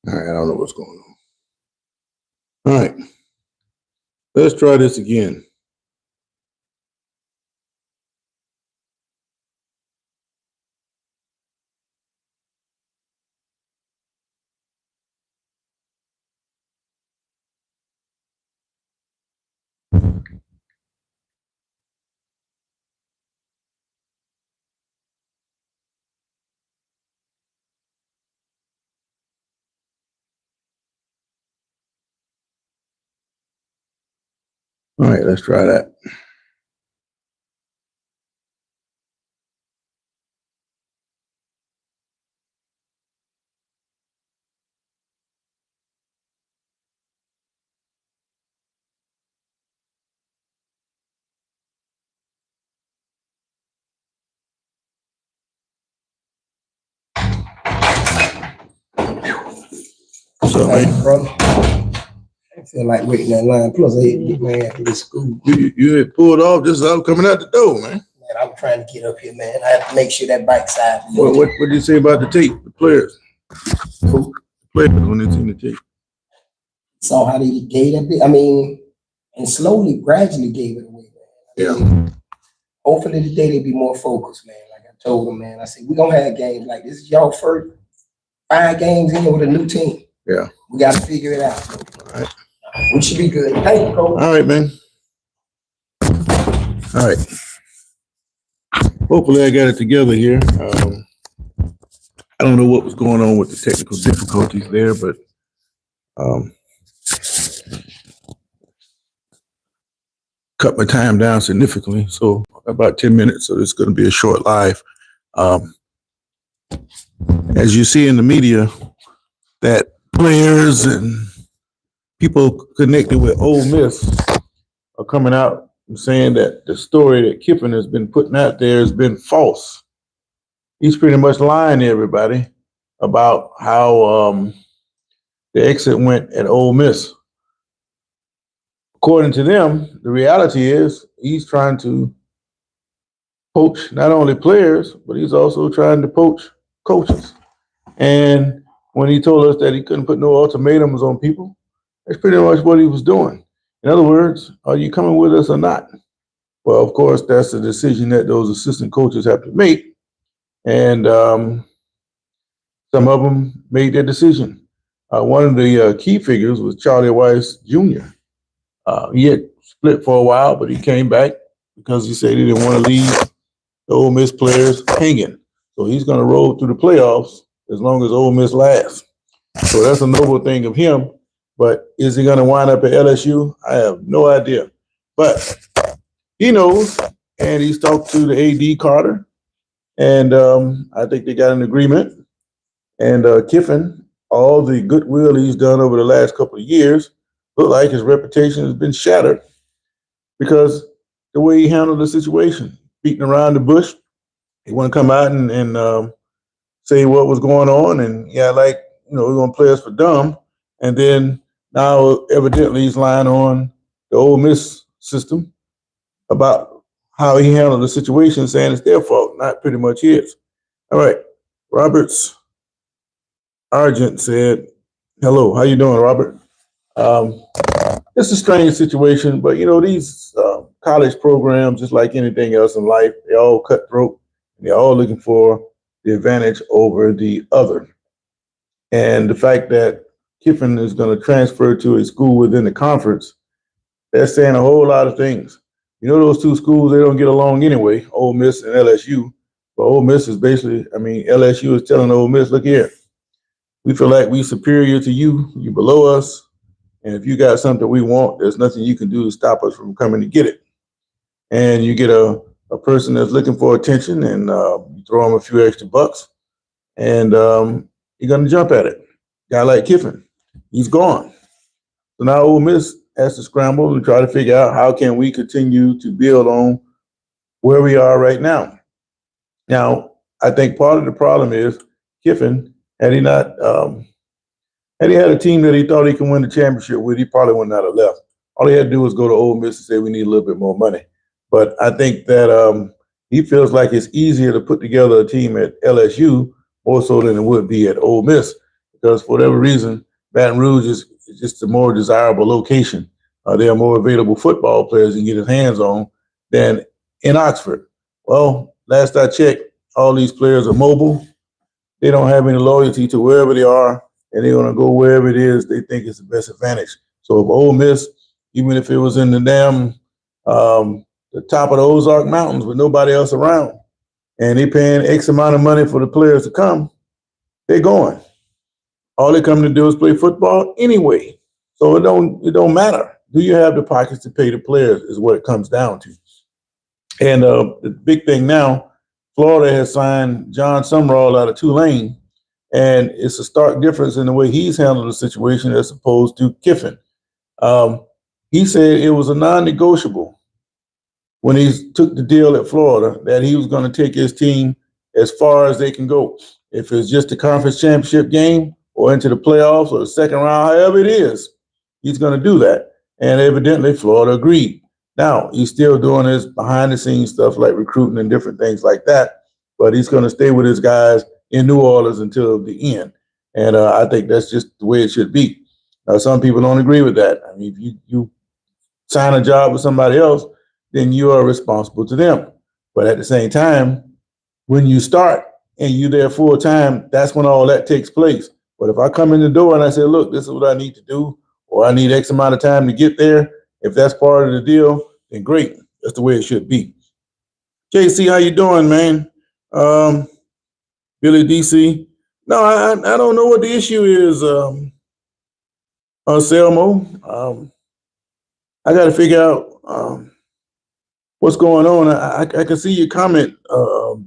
All right, I don't know what's going on. All right, let's try this again. All right, let's try that. So, Hey, man, brother, I feel like waiting that line. Plus, I hate to get my ass to this school. you had pulled off just as I was coming out the door, man. Man, I'm trying to get up here, man. I have to make sure that bike side. What did you say about the tape? The players, Who players when they seen the tape. saw how they gave that bit? I mean, and slowly, gradually gave it away, man. I mean, hopefully today they be more focused, man. Like I told them, man. I said we gonna have games like this. Is y'all first 5 games in with a new team. Yeah. We got to figure it out. All right. We should be good. Thank you, Coach. All right, man. All right. Hopefully I got it together here. I don't know what was going on with the technical difficulties there, but cut my time down significantly. So about 10 minutes. So it's going to be a short live. As you see in the media, that players and people connected with Ole Miss are coming out and saying that the story that Kiffin has been putting out there has been false. He's pretty much lying to everybody about how the exit went at Ole Miss. According to them, the reality is he's trying to poach not only players, but he's also trying to poach coaches. And when he told us that he couldn't put no ultimatums on people, that's pretty much what he was doing. In other words, are you coming with us or not? Well, of course, that's a decision that those assistant coaches have to make. And some of them made their decision. One of the key figures was Charlie Weiss Jr. He had split for a while, but he came back because he said he didn't want to leave the Ole Miss players hanging. So he's going to roll through the playoffs as long as Ole Miss lasts. So that's a noble thing of him. But is he going to wind up at LSU? I have no idea. But he knows, and he's talked to the AD Carter, and I think they got an agreement. And Kiffin, all the goodwill he's done over the last couple of years, look like his reputation has been shattered because the way he handled the situation, beating around the bush. He want to come out and say what was going on, and we're going to play us for dumb. And then now evidently he's lying on the Ole Miss system about how he handled the situation, saying it's their fault, not pretty much his. All right, Roberts Argent said, "Hello, how you doing, Robert?" It's a strange situation, but these college programs, just like anything else in life, they're all cutthroat. They're all looking for the advantage over the other. And the fact that Kiffin is going to transfer to a school within the conference, they're saying a whole lot of things. Those two schools, they don't get along anyway, Ole Miss and LSU. But Ole Miss is basically, LSU is telling Ole Miss, look here, we feel like we're superior to you, you're below us. And if you got something we want, there's nothing you can do to stop us from coming to get it. And you get a person that's looking for attention and you throw them a few extra bucks and you're going to jump at it. Guy like Kiffin, he's gone. So now Ole Miss has to scramble and try to figure out how can we continue to build on where we are right now. Now, I think part of the problem is Kiffin, had he had a team that he thought he could win the championship with, he probably would not have left. All he had to do was go to Ole Miss and say we need a little bit more money. But I think that he feels like it's easier to put together a team at LSU more so than it would be at Ole Miss because for whatever reason, Baton Rouge is just a more desirable location. There are more available football players he can get his hands on than in Oxford. Well, last I checked, all these players are mobile. They don't have any loyalty to wherever they are, and they're going to go wherever it is they think is the best advantage. So if Ole Miss, even if it was in the damn the top of the Ozark Mountains with nobody else around, and they paying X amount of money for the players to come, they're going. All they come to do is play football anyway. So it don't matter. Do you have the pockets to pay the players is what it comes down to. And the big thing now, Florida has signed John Sumrall out of Tulane, and it's a stark difference in the way he's handled the situation as opposed to Kiffin. He said it was a non-negotiable when he took the deal at Florida that he was going to take his team as far as they can go. If it's just a conference championship game or into the playoffs or the second round, however it is, he's going to do that. And evidently Florida agreed. Now, he's still doing his behind-the-scenes stuff like recruiting and different things like that, but he's going to stay with his guys in New Orleans until the end. And I think that's just the way it should be. Now, some people don't agree with that. I mean, if you sign a job with somebody else, then you are responsible to them. But at the same time, when you start and you're there full time, that's when all that takes place. But if I come in the door and I say, look, this is what I need to do, or I need X amount of time to get there, if that's part of the deal, then great. That's the way it should be. JC, how you doing, man? Billy DC. No, I don't know what the issue is, Selmo. I got to figure out what's going on. I can see your comment,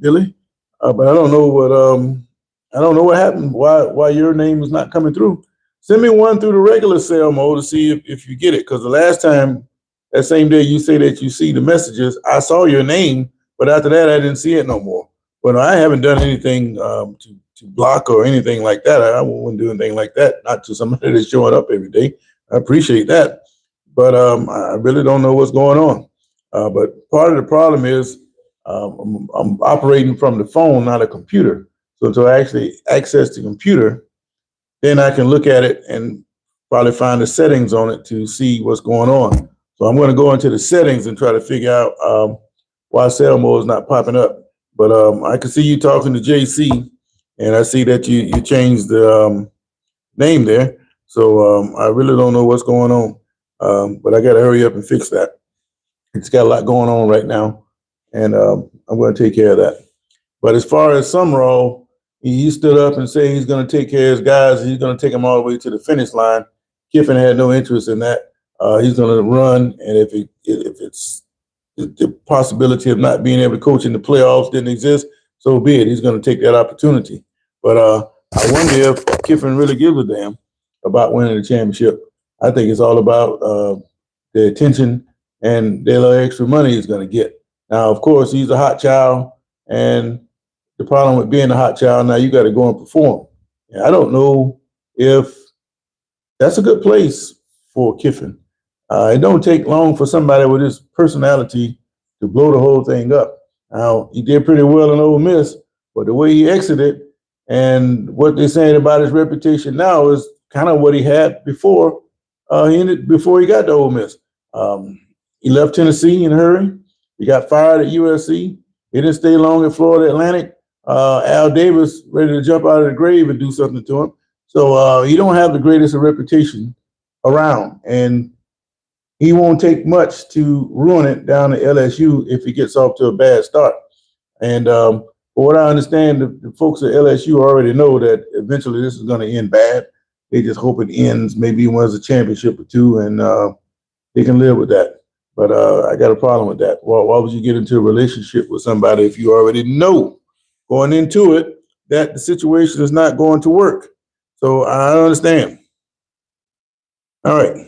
Billy, but I don't know what happened. Why your name is not coming through? Send me one through the regular Selmo to see if you get it. Because the last time, that same day you say that you see the messages, I saw your name, but after that I didn't see it no more. But I haven't done anything to block or anything like that. I wouldn't do anything like that. Not to somebody that's showing up every day. I appreciate that, but I really don't know what's going on. But part of the problem is I'm operating from the phone, not a computer. So to actually access the computer, then I can look at it and probably find the settings on it to see what's going on. So I'm going to go into the settings and try to figure out why Selmo is not popping up. But I can see you talking to JC, and I see that you changed the name there. So I really don't know what's going on, but I got to hurry up and fix that. It's got a lot going on right now, and I'm going to take care of that. But as far as Sumrall, he stood up and said he's going to take care of his guys. He's going to take them all the way to the finish line. Kiffin had no interest in that. He's going to run, and if it's the possibility of not being able to coach in the playoffs didn't exist, so be it. He's going to take that opportunity. But I wonder if Kiffin really gives a damn about winning the championship. I think it's all about the attention and the little extra money he's going to get. Now, of course, he's a hot child, and the problem with being a hot child, now you got to go and perform. And I don't know if that's a good place for Kiffin. It don't take long for somebody with his personality to blow the whole thing up. Now, he did pretty well in Ole Miss, but the way he exited and what they're saying about his reputation now is kind of what he had before before he got to Ole Miss. He left Tennessee in a hurry. He got fired at USC. He didn't stay long at Florida Atlantic. Al Davis ready to jump out of the grave and do something to him. So he don't have the greatest of reputation around, and he won't take much to ruin it down at LSU if he gets off to a bad start. And for what I understand, the folks at LSU already know that eventually this is going to end bad. They just hope it ends, maybe wins a championship or two, and they can live with that. But I got a problem with that. Why would you get into a relationship with somebody if you already know going into it that the situation is not going to work? So I understand. All right.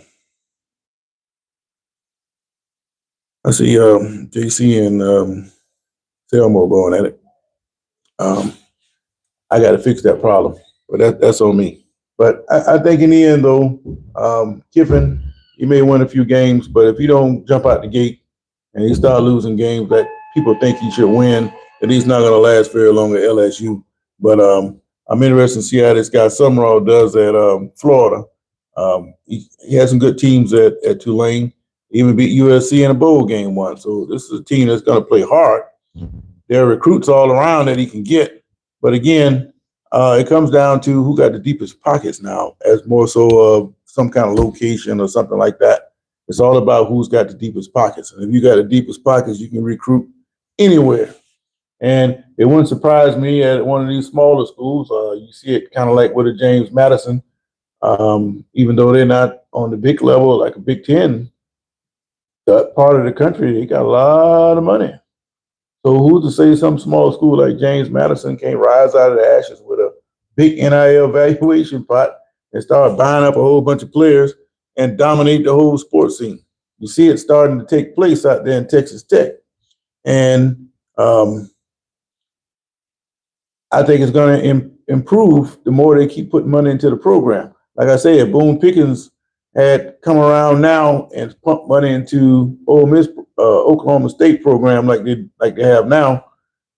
I see JC and Selmo going at it. I got to fix that problem, but that's on me. But I think in the end, though, Kiffin, he may win a few games, but if he don't jump out the gate and he start losing games that people think he should win, then he's not going to last very long at LSU. But I'm interested to see how this guy Summerall does at Florida. He has some good teams at Tulane. He even beat USC in a bowl game once. So this is a team that's going to play hard. There are recruits all around that he can get. But again, it comes down to who got the deepest pockets now, as more so of some kind of location or something like that. It's all about who's got the deepest pockets. And if you got the deepest pockets, you can recruit anywhere. And it wouldn't surprise me at one of these smaller schools. You see it kind of like with a James Madison, even though they're not on the big level like a Big Ten. That part of the country, they got a lot of money. So who's to say some small school like James Madison can't rise out of the ashes with a big NIL valuation pot and start buying up a whole bunch of players and dominate the whole sports scene? You see it starting to take place out there in Texas Tech. And I think it's going to improve the more they keep putting money into the program. Like I say, if Boone Pickens had come around now and pumped money into Ole Miss, Oklahoma State program like they have now,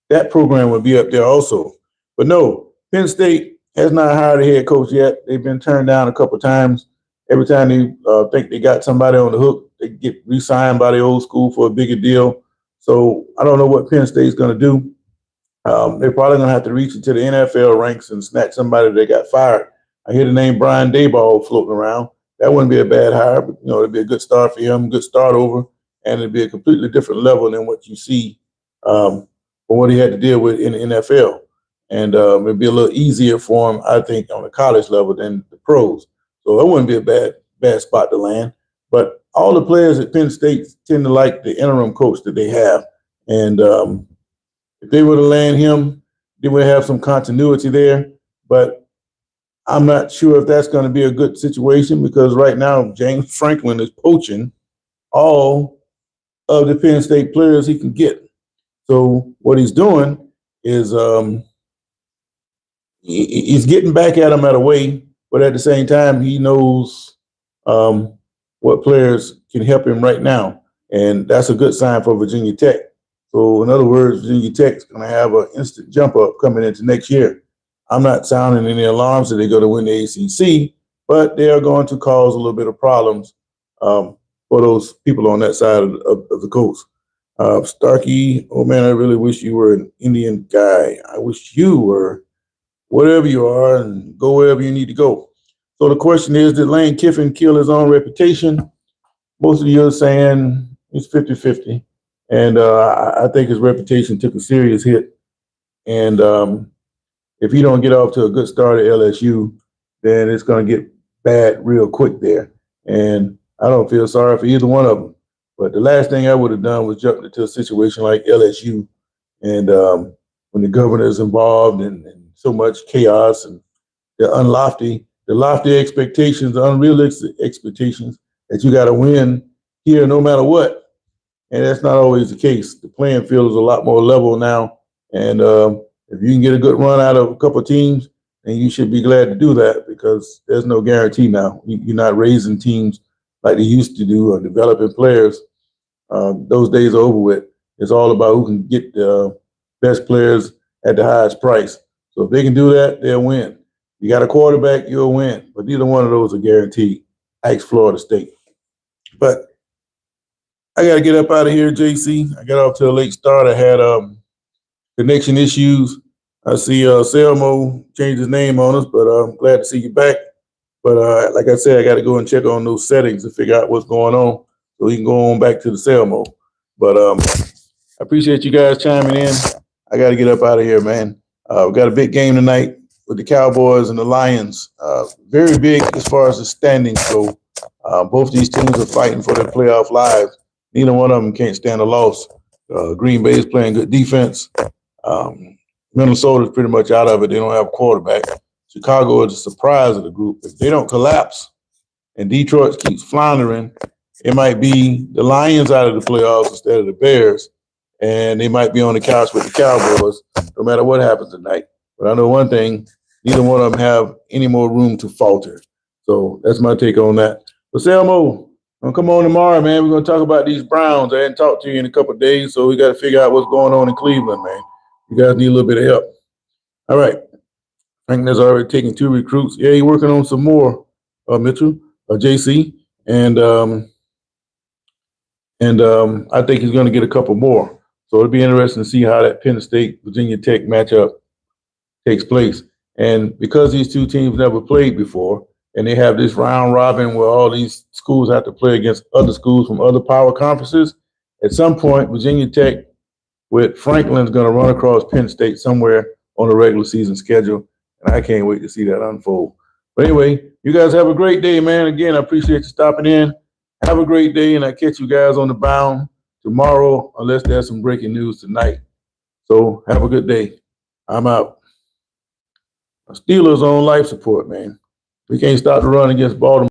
that program would be up there also. But no, Penn State has not hired a head coach yet. They've been turned down a couple of times. Every time they think they got somebody on the hook, they get re-signed by the old school for a bigger deal. So I don't know what Penn State's going to do. They're probably going to have to reach into the NFL ranks and snatch somebody that got fired. I hear the name Brian Daboll floating around. That wouldn't be a bad hire, but it'd be a good start for him, good start over, and it'd be a completely different level than what you see from what he had to deal with in the NFL. And it'd be a little easier for him, I think, on the college level than the pros. So that wouldn't be a bad spot to land. But all the players at Penn State tend to like the interim coach that they have. And if they were to land him, they would have some continuity there. But I'm not sure if that's going to be a good situation because right now James Franklin is poaching all of the Penn State players he can get. So what he's doing is he's getting back at them at a way, but at the same time, he knows what players can help him right now. And that's a good sign for Virginia Tech. So in other words, Virginia Tech is going to have an instant jump up coming into next year. I'm not sounding any alarms that they're going to win the ACC, but they are going to cause a little bit of problems for those people on that side of the coast. Starkey, oh man, I really wish you were an Indian guy. I wish you were whatever you are and go wherever you need to go. So the question is, did Lane Kiffin kill his own reputation? Most of you are saying it's 50-50. And I think his reputation took a serious hit. And if he don't get off to a good start at LSU, then it's going to get bad real quick there. And I don't feel sorry for either one of them. But the last thing I would have done was jump into a situation like LSU. And when the governor is involved and so much chaos and the lofty expectations, the unrealistic expectations that you got to win here no matter what. And that's not always the case. The playing field is a lot more level now. And if you can get a good run out of a couple of teams, then you should be glad to do that because there's no guarantee now. You're not raising teams like they used to do or developing players. Those days are over with. It's all about who can get the best players at the highest price. So if they can do that, they'll win. You got a quarterback, you'll win. But neither one of those are guaranteed. Ask Florida State. But I got to get up out of here, JC. I got off to a late start. I had connection issues. I see Selmo changed his name on us, but I'm glad to see you back. But like I said, I got to go and check on those settings to figure out what's going on so we can go on back to the Selmo. But I appreciate you guys chiming in. I got to get up out of here, man. We got a big game tonight with the Cowboys and the Lions. Very big as far as the standings go. Both these teams are fighting for their playoff lives. Neither one of them can't stand a loss. Green Bay is playing good defense. Minnesota's pretty much out of it. They don't have a quarterback. Chicago is a surprise of the group. If they don't collapse and Detroit keeps floundering, it might be the Lions out of the playoffs instead of the Bears. And they might be on the couch with the Cowboys no matter what happens tonight. But I know one thing, neither one of them have any more room to falter. So that's my take on that. But Selmo, come on tomorrow, man. We're going to talk about these Browns. I hadn't talked to you in a couple of days, so we got to figure out what's going on in Cleveland, man. You guys need a little bit of help. All right. Franklin's already taken 2 recruits. Yeah, he's working on some more, Mitchell, JC, and I think he's going to get a couple more. So it'll be interesting to see how that Penn State Virginia Tech matchup takes place. And because these two teams never played before, and they have this round robin where all these schools have to play against other schools from other power conferences, at some point, Virginia Tech with Franklin's going to run across Penn State somewhere on the regular season schedule. And I can't wait to see that unfold. But anyway, you guys have a great day, man. Again, I appreciate you stopping in. Have a great day, and I catch you guys on the bound tomorrow, unless there's some breaking news tonight. So have a good day. I'm out. Steelers on life support, man. We can't stop the run against Baltimore.